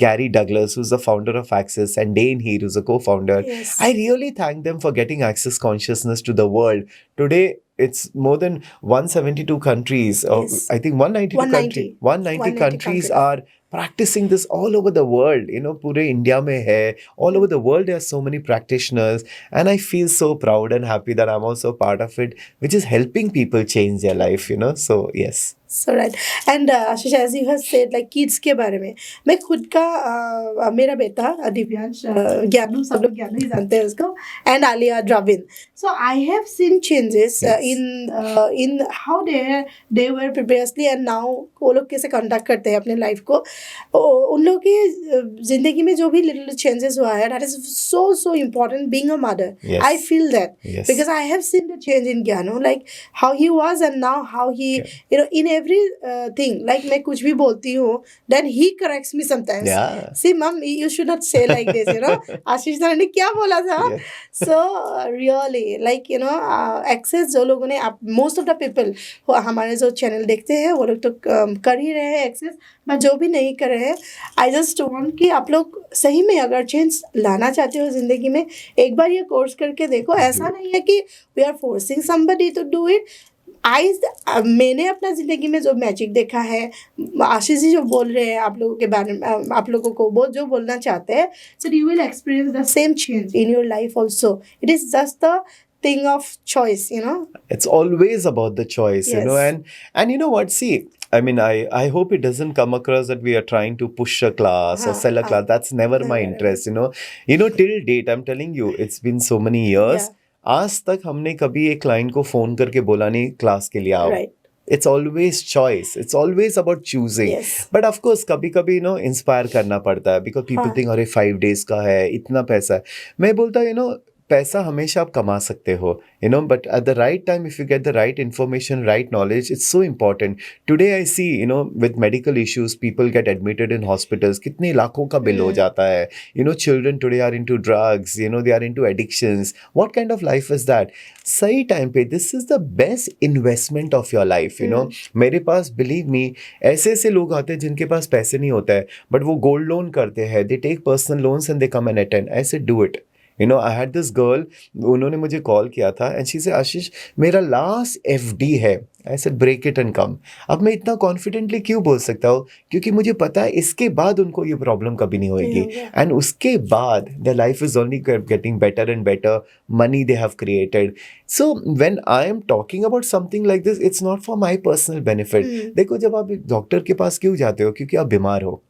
Gary Douglas, who's the founder of Access, and Dane Heer, who's a co-founder. Yes. I really thank them for getting Access consciousness to the world. Today it's more than 172 countries. Yes. I think 190 countries are practicing this all over the world. पूरे India में है, all over the world there are so many practitioners, and I feel so proud and happy that I'm also part of it, which is helping people change their life. So yes. So right. And Ashish, as you have said, like kids के बारे में, मैं खुद का मेरा बेटा दिव्यांश, ज्ञानू, सब लोग ज्ञानू ही जानते हैं उसको, and Alia Dravin. So I have seen changes in how they were previously and now वो लोग कैसे conduct करते हैं अपने life को. उन लोगों की जिंदगी में जो भी little changes हुआ है, that is so important being a mother. Yes. I feel that because I have seen the change in Gyanu, like how he was and now how he, in every thing, like मैं कुछ भी बोलती हूँ, then he corrects me sometimes. Yeah. See, mom, you should not say like this, Ashish sir ने क्या बोला था? Yeah. So really, like access जो लोगों ने, most of the people हमारे जो channel देखते हैं वो लोग तो कर ही रहे हैं access, but जो भी नहीं कर रहे हैं, I just want कि आप लोग सही में अगर change लाना चाहते हो जिंदगी में, एक बार ये कोर्स करके देखो. ऐसा नहीं है कि we are forcing somebody to do it. मैंने अपना ज़िंदगी में जो मैजिक देखा है, आशीष जी जो बोल रहे हैं आप लोगों के बारे में, आप लोगों को वो जो बोलना चाहते हैं, so you will experience the same change in your life also. It is just the thing of choice, It's always about the choice, Yes. and you know what, see, I mean, I hope it doesn't come across that we are trying to push a class or sell a class. That's never my interest, till date, I'm telling you, it's been so many years. Yeah. आज तक हमने कभी एक client को phone करके बोला नहीं class के लिए आओ. Right. It's always choice. It's always about choosing. Yes. But of course, कभी-कभी इंस्पायर करना पड़ता है because people think अरे 5 days का है, इतना पैसा है. मैं बोलता पैसा हमेशा आप कमा सकते हो, but at the right time, if you get the right information, right knowledge, it's so important. Today I see, with medical issues, people get admitted in hospitals. कितने लाखों का बिल हो जाता है. Children today are into drugs, they are into addictions. What kind of life is that? सही time पे, this is the best investment of your life, मेरे पास, believe me, ऐसे लोग आते हैं जिनके पास पैसे नहीं होता है, but वो गोल्ड लोन करते हैं, they take personal loans and they come and attend. I said, do it. I had this girl, उन्होंने मुझे कॉल किया था and she said, आशीष मेरा लास्ट FD है. I said, break it and come. अब मैं इतना कॉन्फिडेंटली क्यों बोल सकता हूँ? क्योंकि मुझे पता है इसके बाद उनको ये प्रॉब्लम कभी नहीं होएगी. एंड उसके बाद their life is only getting better and better. Money they have created. So when I am talking about something like this, it's not for my personal benefit. देखो, जब आप डॉक्टर के पास क्यों जाते हो? क्योंकि आप बीमार हो.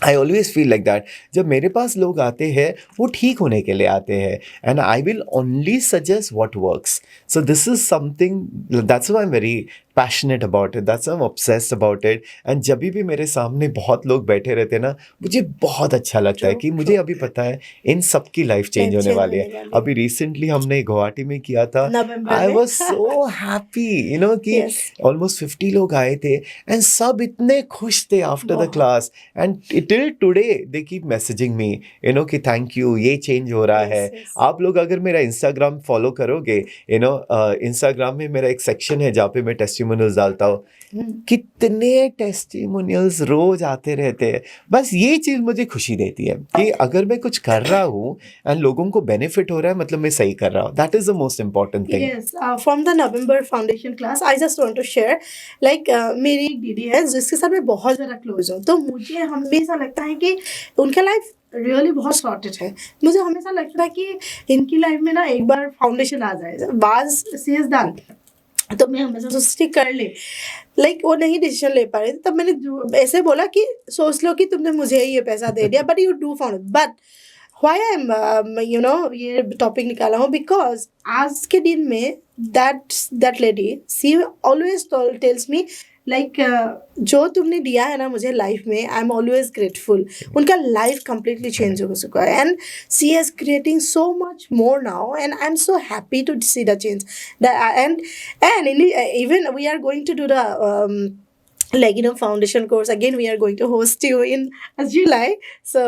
I always feel like that. जब मेरे पास लोग आते हैं वो ठीक होने के लिए आते हैं and I will only suggest what works. So this is something, that's why I'm very passionate about it. That's why I'm obsessed about it. And जब भी मेरे सामने बहुत लोग बैठे रहते हैं ना, मुझे बहुत अच्छा लगता है कि मुझे अभी पता है इन सब की लाइफ चेंज होने वाली है. अभी रिसेंटली हमने गुवाहाटी में किया था. I was so happy, कि almost 50 लोग आए थे and सब इतने खुश थे after the class. And till today they keep messaging me, कि thank you, ये चेंज हो रहा है. आप लोग अगर मेरा इंस्टाग्राम फॉलो करोगे, इंस्टाग्राम में मेरा एक सेक्शन है जहाँ पे मैं टेस्टिमोनियल्स डालता हूँ. कितने टेस्टिमोनियल्स रोज आते रहते हैं. बस ये चीज मुझे खुशी देती है कि अगर मैं कुछ कर रहा हूँ एंड लोगों को बेनिफिट हो रहा है, मतलब मैं सही कर रहा हूँ. That is the most important thing. Yes, from the November Foundation class, I just want to share, like मेरी एक दीदी है जिसके साथ मैं बहुत ज़्यादा क्लोज हूँ. तो मुझे हमेशा लगता है कि उनका लाइफ रियली बहुत सॉर्टेड है. मुझे हमेशा लगता है कि इनकी लाइफ में ना एक बार फाउंडेशन आ जाए, बाज सी इज डन, तो मैं हमेशा सोचती कर ले. लाइक वो नहीं डिसीजन ले पा रही थी, तब मैंने ऐसे बोला कि सोच लो कि तुमने मुझे ये पैसा दे दिया, but you do found. But why I'm ये टॉपिक निकाला हूँ बिकॉज आज के दिन में that lady, she always tells me like जो तुमने दिया है ना मुझे लाइफ में, आई एम ऑलवेज ग्रेटफुल. उनका लाइफ कम्प्लीटली चेंज हो चुका है and she is creating so much more now and I am so happy to see the change. And even we are going to do the foundation course again. We are going to host you in July. So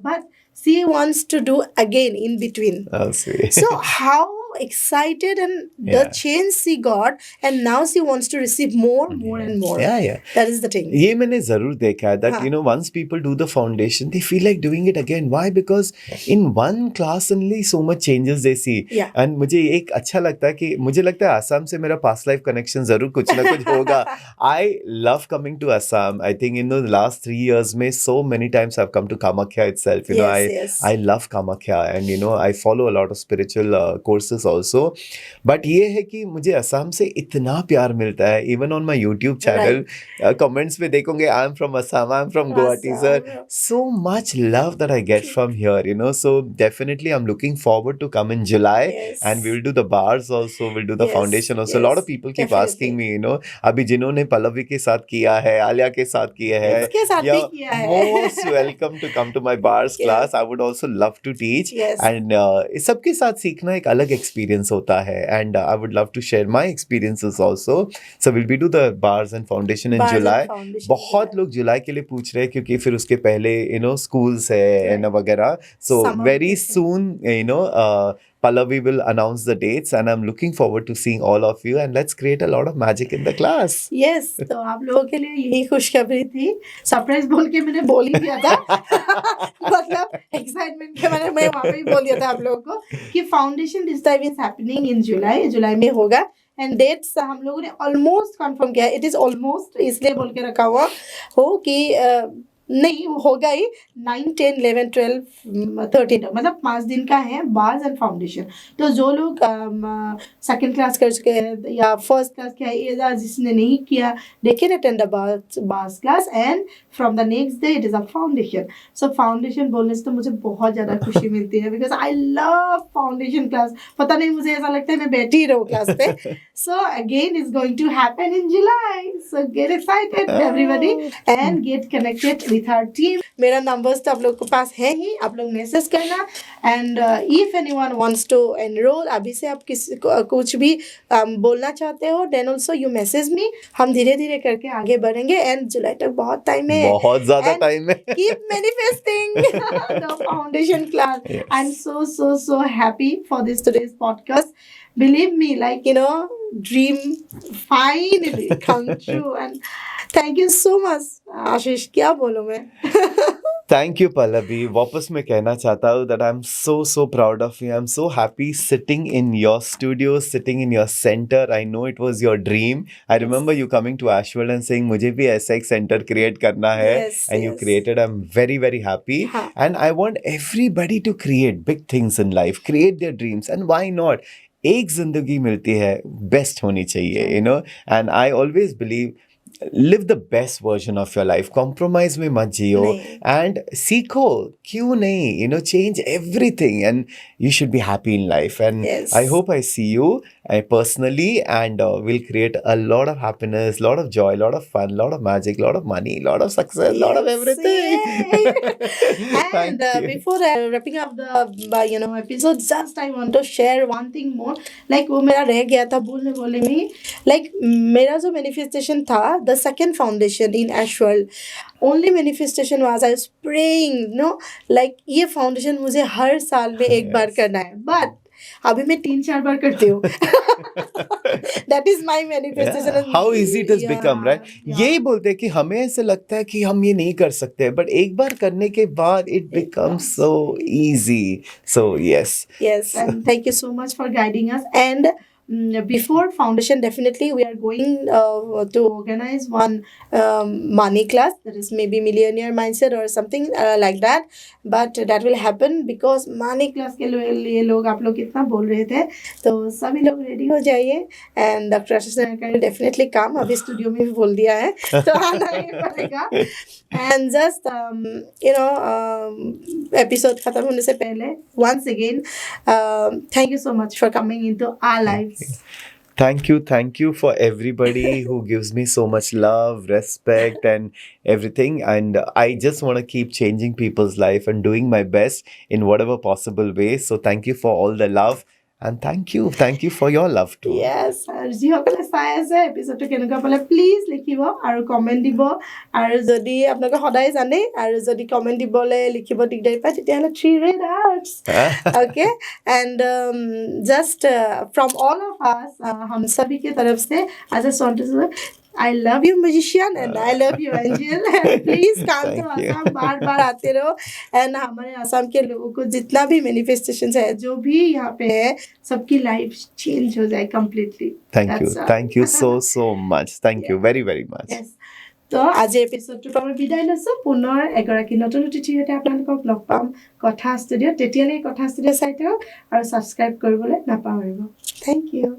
but she wants to do again in between. Oh, sweet. So how excited, and the Yeah. change she got, and now she wants to receive more and more. Yeah. That is the thing. ये मैंने जरूर देखा है that हाँ. you know once people do the foundation they feel like doing it again. Why? Because in one class only so much changes they see. Yeah. And मुझे एक अच्छा लगता है कि मुझे लगता है आसाम से मेरा past life connection जरूर कुछ ना कुछ होगा. I love coming to Assam. I think in the last 3 years में so many times I've come to Kamakhya itself. You know, Yes. I love Kamakhya, and you know I follow a lot of spiritual courses also. But ये है कि मुझे असम से इतना प्यार मिलता है. Even on my YouTube channel, comments में देखोगे I am from Assam, I am from Guwahati, sir. So much love that I get from here, you know. So definitely I'm looking forward to come in July, Yes. and we will do the bars also, we'll do the Yes, foundation also. A lot of people keep definitely. asking me, you know, अभी जिन्होंने पल्लवी के साथ किया है, आलिया के साथ किया है, इसके साथ भी you're किया है. most welcome to come to my bars Yes. class. I would also love to teach. Yes. And सबके साथ सीखना एक अलग experience होता है, and I would love to share my experiences also. So we'll be do the bars and foundation in Bars and July. foundation बहुत July. लोग जुलाई के लिए पूछ रहे हैं क्योंकि फिर उसके पहले you know schools है and वगैरह. So Summer very vacation. soon you know Pallavi will announce the dates, and I'm looking forward to seeing all of you, and let's create a lot of magic in the class. Yes, तो आप लोगों के लिए यही खुशखबरी थी. Surprise बोल के मैंने बोल ही दिया था. मतलब एक्साइटमेंट के मैं वहाँ पे ही बोल दिया था आप लोगों को कि foundation this time is happening in July में होगा. एंड डेट्स हम लोगों ने ऑलमोस्ट कंफर्म किया. इट इज ऑलमोस्ट इसलिए बोल के रखा हुआ हो कि नहीं वो होगा ही 9, 10, 11, 12, 13 मतलब 5 दिन का है बार्स एंड फाउंडेशन. तो जो लोग सेकंड क्लास कर चुके हैं या फर्स्ट क्लास किया है या जिसने नहीं किया they can attend the bars class, and from the next day it is a foundation. So foundation बोलने से तो मुझे बहुत ज़्यादा खुशी मिलती है because I love foundation class. पता नहीं मुझे ऐसा लगता है मैं बैठी ही रहूँ क्लास पे. So again it's going to happen in July. So get excited everybody and get connected with our team. मेरा numbers तो आप लोग के पास है ही, आप लोग मैसेज करना. And if anyone wants to enroll, अभी से आप किसी कुछ भी बोलना चाहते हो then also you message me. हम धीरे धीरे करके आगे बढ़ेंगे and जुलाई तक बहुत टाइम है. बहुत ज़्यादा And टाइम है. Keep manifesting the foundation class. Yes. I'm so happy for this today's podcast. Believe me, like you know, dream finally come true. And thank you so much, आशीष. क्या बोलूं मैं? Thank you, Pallavi. वापस मैं कहना चाहता हूँ that I'm so proud of you. I'm so happy sitting in your studio, sitting in your center. I know it was your dream. I remember you coming to Ashwell and saying मुझे भी ऐसा एक center create करना है. Yes, And you yes. created. I'm very happy. हाँ. And I want everybody to create big things in life, create their dreams. And why not? एक जिंदगी मिलती है, best होनी चाहिए, you know. And I always believe live the best version of your life. Compromise में मत जियो. नहीं. And सीखो, क्यों नहीं? You know, change everything, and you should be happy in life. And Yes. I hope I see you personally, and we'll create a lot of happiness, lot of joy, lot of fun, lot of magic, lot of money, lot of success, lot of Yes, everything. yay. And Thank you. before wrapping up the episode, just I want to share one thing more. Like वो मेरा रह गया था बोलने में. Like मेरा जो manifestation था, the second foundation in Ashwell, only manifestation was I was praying, like ये foundation मुझे हर साल में एक बार Yes. करना है. But अभी मैं 3-4 बार करती हूँ. That is my manifestation. Yeah. How easy it has become, right? Yeah. यही बोलते हैं कि हमें ऐसे लगता है कि हम ये नहीं कर सकते, but एक बार करने के बाद it becomes so easy. So yes. Yes, and thank you so much for guiding us. And before foundation, definitely we are going to organize one money class, that is maybe millionaire mindset or something like that. But that will happen because money class के लिए लोग आप लोग कितना बोल रहे थे, तो सभी लोग रेडी हो जाइए. एंड डॉक्टर आशीष नायकर ने डेफिनेटली काम अभी स्टूडियो में भी बोल दिया है, तो आना ही पड़ेगा. एंड जस्ट एपिसोड खत्म होने से पहले once again thank you so much for coming into our lives. Thank you for everybody who gives me so much love, respect, and everything. And I just want to keep changing people's life and doing my best in whatever possible way. So thank you for all the love. And thank you for your love too. Yes, আৰু যিসকলে চাই আছে এপিছডটো কেনেকুৱা পালে please লিখিব আৰু comment দিব আৰু যদি আপোনালোকে সদায় জানে আৰু যদি কমেণ্ট দিবলৈ লিখিব দিগদাৰি পায় তেতিয়াহ'লে 3 red hearts. Okay, and just from all of us, हम सभी की तरफ से I just want to say I love you magician and I love you angel. Please come to Thank you. Assam बार-बार आते रहो and हमारे आसाम के लोगों को जितना भी manifestations है जो भी यहाँ पे है सबकी लाइफ चेंज हो जाए completely. That's all. Thank you so much. Thank you very much. Yes. তো আজি এপিছডটোৰ পৰা বিদায় লৈছোঁ পুনৰ এগৰাকী নতুন অতিথিৰ সৈতে আপোনালোকক লগ পাম কথা ষ্টুডিঅ'ত তেতিয়ালৈকে কথা ষ্টুডিঅ' চাই থাকক আৰু ছাবস্ক্ৰাইব কৰিবলৈ নাপাহৰিব থেংক ইউ